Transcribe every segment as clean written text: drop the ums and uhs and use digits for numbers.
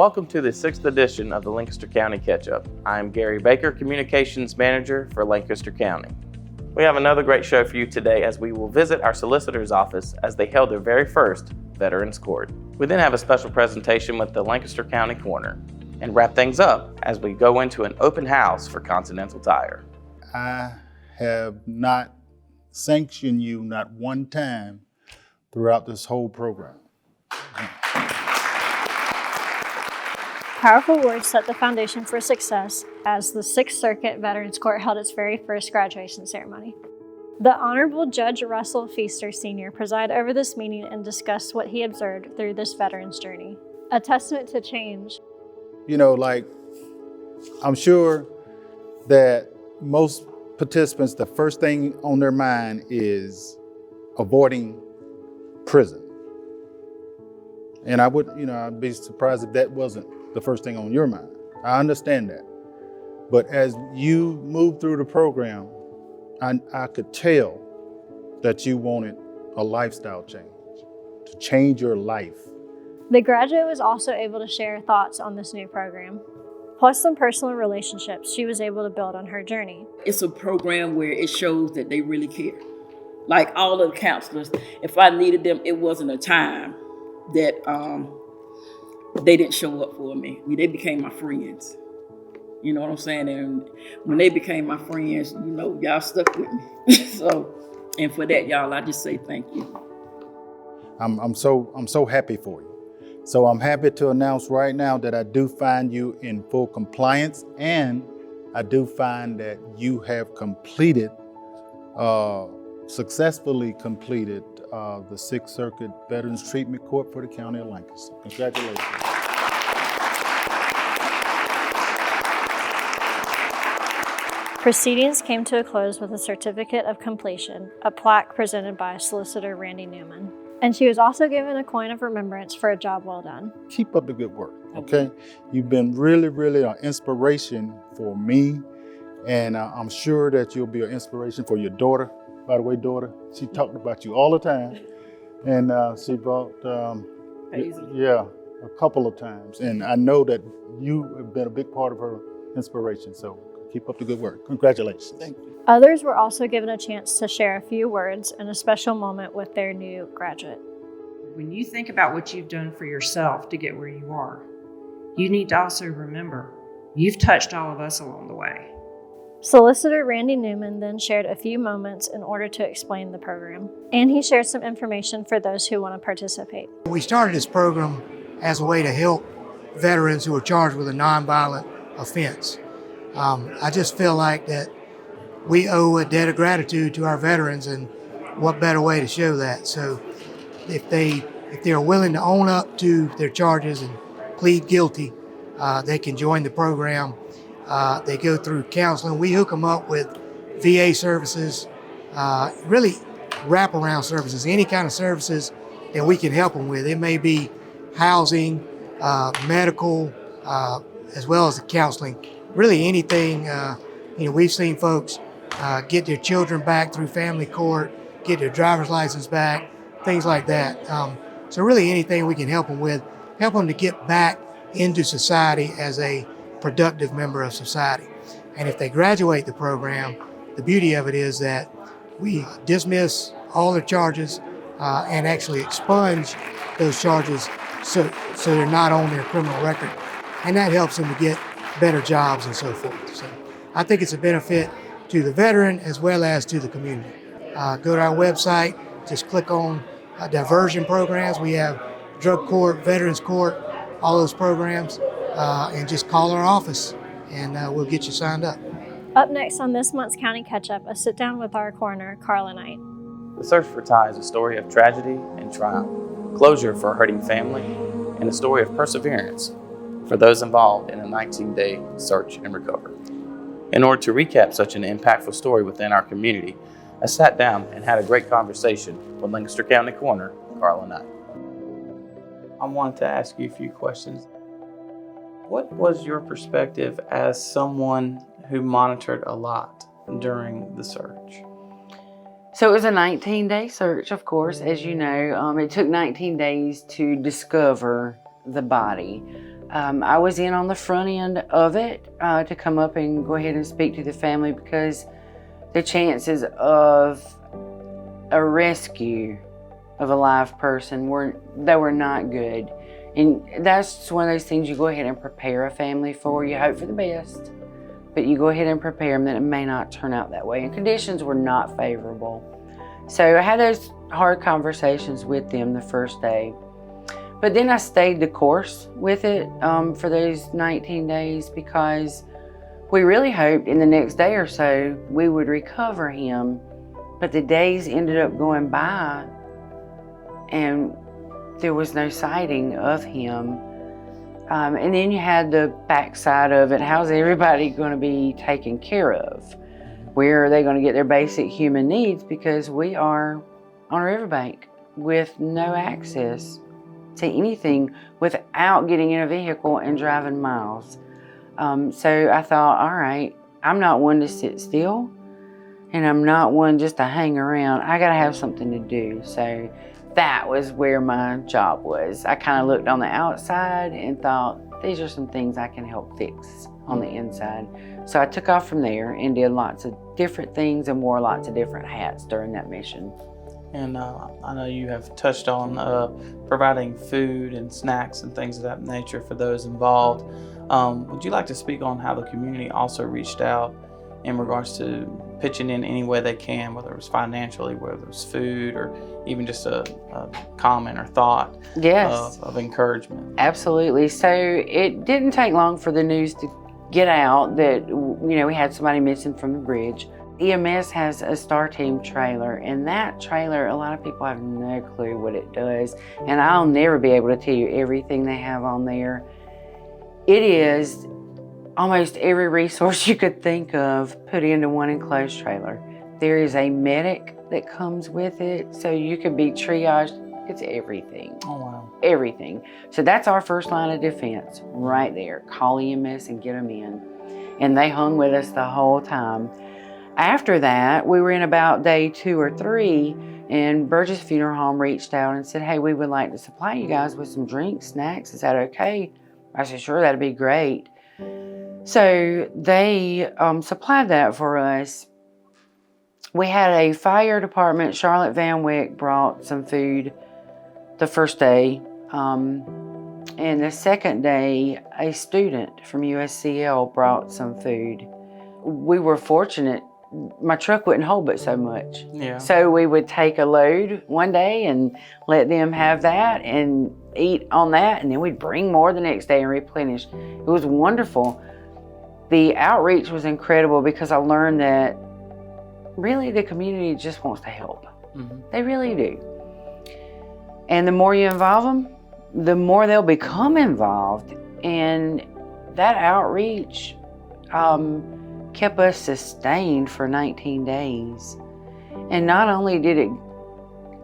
Welcome to the 6th edition of the Lancaster County Catch Up. I'm Gary Baker, Communications Manager for Lancaster County. We have another great show for you today as we will visit our solicitor's office as they held their very first Veterans Court. We then have a special presentation with the Lancaster County Coroner and wrap things up as we go into an open house for Continental Tire. I have not sanctioned you not one time throughout this whole program. Powerful words set the foundation for success as the 6th Circuit Veterans Court held its very first graduation ceremony. The Honorable Judge Russell Feaster Sr. presided over this meeting and discussed what he observed through this veteran's journey. A testament to change. You know, I'm sure that most participants, the first thing on their mind is avoiding prison. And I'd be surprised if that wasn't the first thing on your mind. I understand that. But as you move through the program, I could tell that you wanted a lifestyle change, to change your life. The graduate was also able to share thoughts on this new program. Plus some personal relationships she was able to build on her journey. It's a program where it shows that they really care. Like all of the counselors, if I needed them, it wasn't a time that they didn't show up for me. They became my friends. You know what I'm saying? And when they became my friends, y'all stuck with me. And for that, y'all, I just say thank you. I'm so happy for you. So I'm happy to announce right now that I do find you in full compliance, and I do find that you have successfully completed the 6th Circuit Veterans Treatment Court for the County of Lancaster. Congratulations. Proceedings came to a close with a certificate of completion, a plaque presented by Solicitor Randy Newman. And she was also given a coin of remembrance for a job well done. Keep up the good work, okay? You've been really, really an inspiration for me, and I'm sure that you'll be an inspiration for your daughter. By the way, daughter, she talked about you all the time, and she brought, a couple of times, and I know that you have been a big part of her inspiration, so keep up the good work. Congratulations. Thank you. Others were also given a chance to share a few words in a special moment with their new graduate. When you think about what you've done for yourself to get where you are, you need to also remember you've touched all of us along the way. Solicitor Randy Newman then shared a few moments in order to explain the program, and he shared some information for those who want to participate. We started this program as a way to help veterans who are charged with a nonviolent offense. I just feel like that we owe a debt of gratitude to our veterans, and what better way to show that? So if they're willing to own up to their charges and plead guilty, they can join the program. They go through counseling. We hook them up with VA services, really wraparound services, any kind of services that we can help them with. It may be housing, medical, as well as the counseling. Really anything. We've seen folks get their children back through family court, get their driver's license back, things like that. So really anything we can help them with, help them to get back into society as a productive member of society. And if they graduate the program, the beauty of it is that we dismiss all their charges and actually expunge those charges so they're not on their criminal record. And that helps them to get better jobs and so forth. So I think it's a benefit to the veteran as well as to the community. Go to our website, just click on diversion programs. We have drug court, veterans court, all those programs, and just call our office and we'll get you signed up. Up next on this month's County Catch Up, a sit down with our coroner, Karla Knight. The Search for Ty is a story of tragedy and triumph, closure for a hurting family, and a story of perseverance for those involved in a 19-day search and recovery. In order to recap such an impactful story within our community, I sat down and had a great conversation with Lancaster County Coroner, Karla Knight. I wanted to ask you a few questions. What was your perspective as someone who monitored a lot during the search? So it was a 19-day search, of course, as you know. It took 19 days to discover the body. I was in on the front end of it to come up and go ahead and speak to the family, because the chances of a rescue of a live person were not good. And that's one of those things you go ahead and prepare a family for. You hope for the best, but you go ahead and prepare them that it may not turn out that way. And conditions were not favorable. So I had those hard conversations with them the first day. But then I stayed the course with it for those 19 days, because we really hoped in the next day or so we would recover him. But the days ended up going by and there was no sighting of him. And then you had the backside of it. How's everybody going to be taken care of? Where are they going to get their basic human needs? Because we are on a riverbank with no access to anything without getting in a vehicle and driving miles. So I thought, all right, I'm not one to sit still, and I'm not one just to hang around. I got to have something to do. So that was where my job was. I kind of looked on the outside and thought, these are some things I can help fix on the inside. So I took off from there and did lots of different things and wore lots of different hats during that mission. And I know you have touched on providing food and snacks and things of that nature for those involved. Would you like to speak on how the community also reached out in regards to pitching in any way they can, whether it was financially, whether it was food, or even just a comment or thought of encouragement? Absolutely. So it didn't take long for the news to get out that, we had somebody missing from the bridge. EMS has a Star Team trailer, and that trailer, a lot of people have no clue what it does, and I'll never be able to tell you everything they have on there. It is almost every resource you could think of put into one enclosed trailer. There is a medic that comes with it, so you could be triaged. It's everything. Oh, wow. Everything. So that's our first line of defense right there. Call EMS and get them in. And they hung with us the whole time. After that, we were in about day 2 or 3, and Burgess Funeral Home reached out and said, hey, we would like to supply you guys with some drinks, snacks. Is that okay? I said, sure, that'd be great. So they supplied that for us. We had a fire department, Charlotte Van Wyck brought some food the first day. And the second day, a student from USCL brought some food. We were fortunate. My truck wouldn't hold but so much. Yeah. So we would take a load one day and let them have that and eat on that, and then we'd bring more the next day and replenish. It was wonderful. The outreach was incredible because I learned that really the community just wants to help. Mm-hmm. They really do. And the more you involve them, the more they'll become involved. And that outreach kept us sustained for 19 days. And not only did it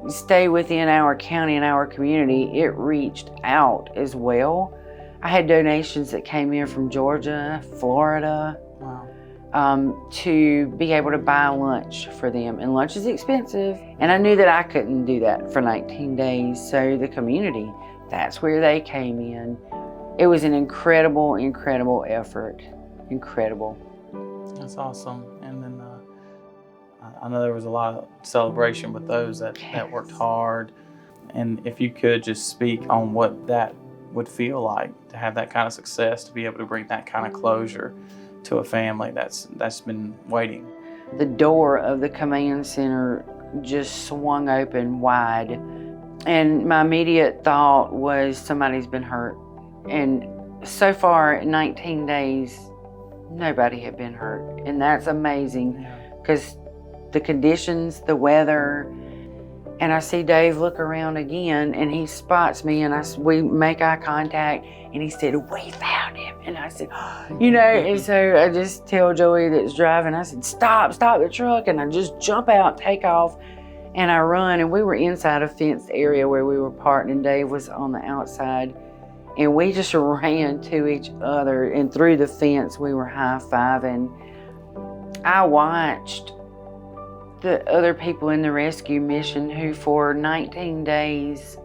stay within our county and our community, it reached out as well. I had donations that came in from Georgia, Florida, to be able to buy lunch for them. And lunch is expensive. And I knew that I couldn't do that for 19 days. So the community, that's where they came in. It was an incredible, incredible effort. Incredible. That's awesome. And then I know there was a lot of celebration with those that worked hard. And if you could just speak on what that would feel like to have that kind of success, to be able to bring that kind of closure to a family that's been waiting. The door of the command center just swung open wide. And my immediate thought was somebody's been hurt. And so far, 19 days, nobody had been hurt. And that's amazing because the conditions, the weather, and I see Dave look around again and he spots me and we make eye contact and he said, we found him. And I said, and so I just tell Joey that's driving, I said, stop the truck. And I just jump out, take off, and I run. And we were inside a fenced area where we were parked and Dave was on the outside. And we just ran to each other, and through the fence we were high-fiving. I watched the other people in the rescue mission who for 19 days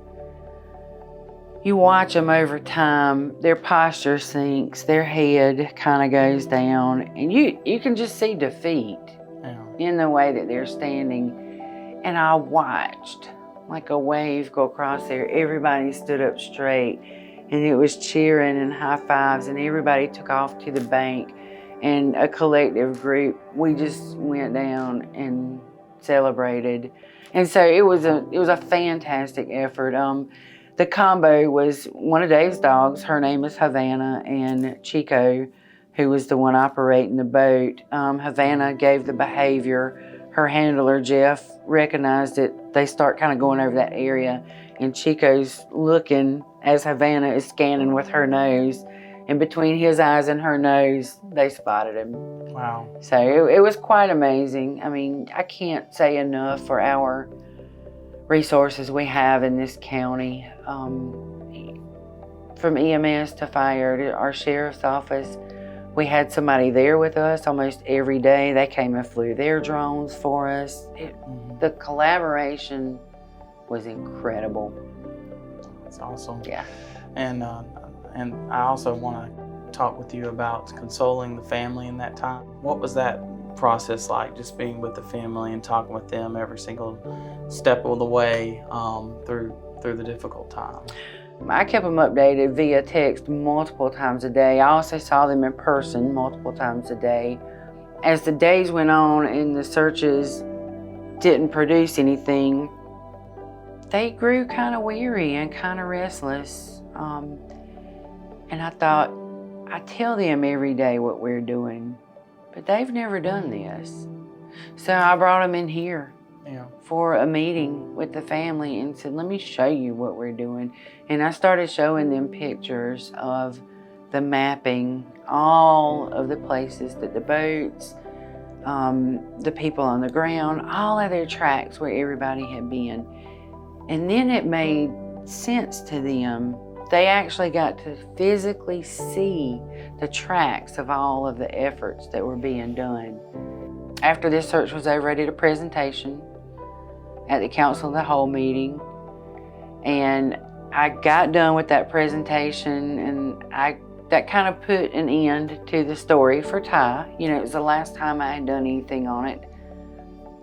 you watch them over time, their posture sinks, their head kind of goes down, and you can just see defeat in the way that they're standing. And I watched like a wave go across there. Everybody stood up straight, and it was cheering and high fives, and everybody took off to the bank. And a collective group, we just went down and celebrated. And so it was a fantastic effort. The combo was one of Dave's dogs. Her name is Havana, and Chico, who was the one operating the boat. Havana gave the behavior. Her handler, Jeff, recognized it. They start kind of going over that area, and Chico's looking as Havana is scanning with her nose. And between his eyes and her nose, they spotted him. Wow. So it was quite amazing. I mean, I can't say enough for our resources we have in this county. From EMS to fire to our sheriff's office, we had somebody there with us almost every day. They came and flew their drones for us. The collaboration was incredible. That's awesome. Yeah. And I also want to talk with you about consoling the family in that time. What was that process like, just being with the family and talking with them every single step of the way through the difficult time? I kept them updated via text multiple times a day. I also saw them in person multiple times a day. As the days went on and the searches didn't produce anything, they grew kind of weary and kind of restless. And I thought, I tell them every day what we're doing, but they've never done this. So I brought them in here for a meeting with the family and said, let me show you what we're doing. And I started showing them pictures of the mapping, all of the places that the boats, the people on the ground, all of their tracks where everybody had been. And then it made sense to them. They actually got to physically see the tracks of all of the efforts that were being done. After this search was over, I did a presentation at the Council of the Whole meeting, and I got done with that presentation, and that kind of put an end to the story for Ty. You know, it was the last time I had done anything on it.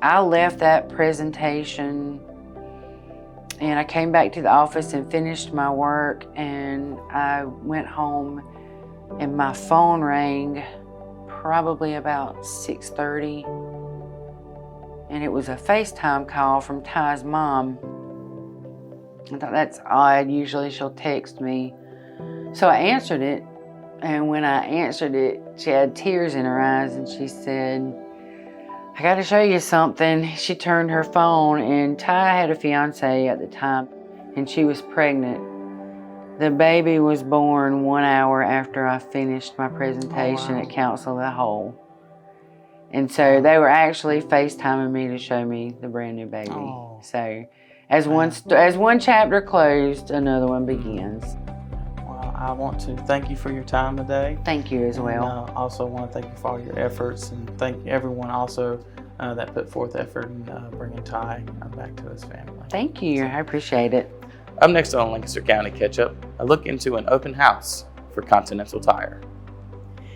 I left that presentation and I came back to the office and finished my work, and I went home and my phone rang probably about 6:30, and it was a FaceTime call from Ty's mom. I thought, that's odd, usually she'll text me. So I answered it, and when I answered it, she had tears in her eyes and she said, I gotta show you something. She turned her phone, and Ty had a fiance at the time, and she was pregnant. The baby was born 1 hour after I finished my presentation at Council of the Whole. And so they were actually FaceTiming me to show me the brand new baby. So as one chapter closed, another one begins. I want to thank you for your time today. Thank you as well. And I also want to thank you for all your efforts, and thank everyone also that put forth effort in bringing Ty back to his family. Thank you. I appreciate it. Up next on Lancaster County Catch Up, a look into an open house for Continental Tire.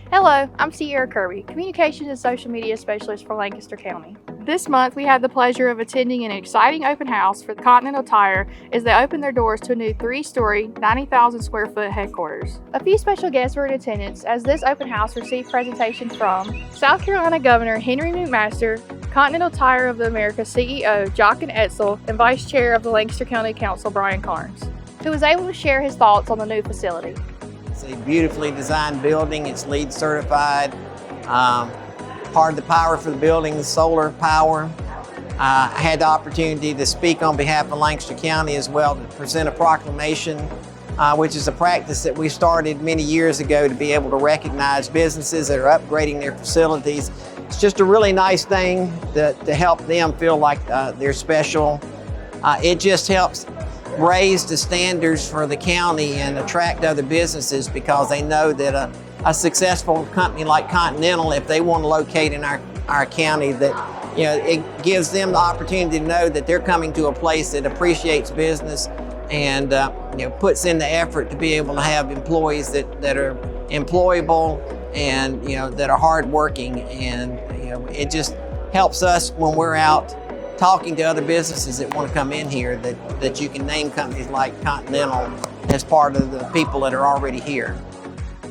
Hello, I'm Sierra Kirby, Communications and Social Media Specialist for Lancaster County. This month, we had the pleasure of attending an exciting open house for Continental Tire as they opened their doors to a new 3-story, 90,000 square foot headquarters. A few special guests were in attendance as this open house received presentations from South Carolina Governor Henry McMaster, Continental Tire of the America CEO Jochen Etzel, and Vice Chair of the Lancaster County Council Brian Carnes, who was able to share his thoughts on the new facility. It's a beautifully designed building. It's LEED certified. Part of the power for the building is solar power. I had the opportunity to speak on behalf of Lancaster County as well to present a proclamation, which is a practice that we started many years ago to be able to recognize businesses that are upgrading their facilities. It's just a really nice thing to help them feel like they're special. It just helps raise the standards for the county and attract other businesses, because they know that a successful company like Continental, if they want to locate in our county, that it gives them the opportunity to know that they're coming to a place that appreciates business, and puts in the effort to be able to have employees that are employable and that are hardworking, and it just helps us when we're out talking to other businesses that want to come in here that you can name companies like Continental as part of the people that are already here.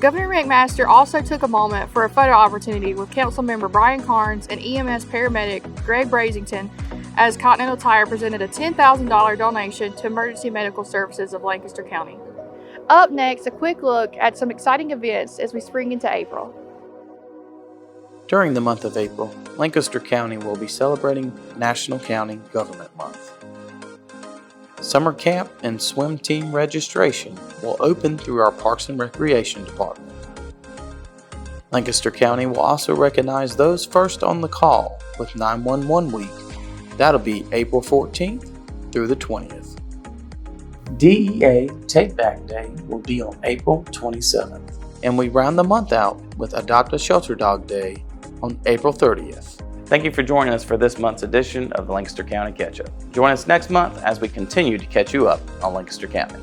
Governor McMaster also took a moment for a photo opportunity with Councilmember Brian Carnes and EMS paramedic Greg Brazington as Continental Tire presented a $10,000 donation to emergency medical services of Lancaster County. Up next, a quick look at some exciting events as we spring into April. During the month of April, Lancaster County will be celebrating National County Government Month. Summer camp and swim team registration will open through our Parks and Recreation Department. Lancaster County will also recognize those first on the call with 911 Week. That'll be April 14th through the 20th. DEA Take Back Day will be on April 27th, and we round the month out with Adopt a Shelter Dog Day on April 30th. Thank you for joining us for this month's edition of the Lancaster County Catch Up. Join us next month as we continue to catch you up on Lancaster County.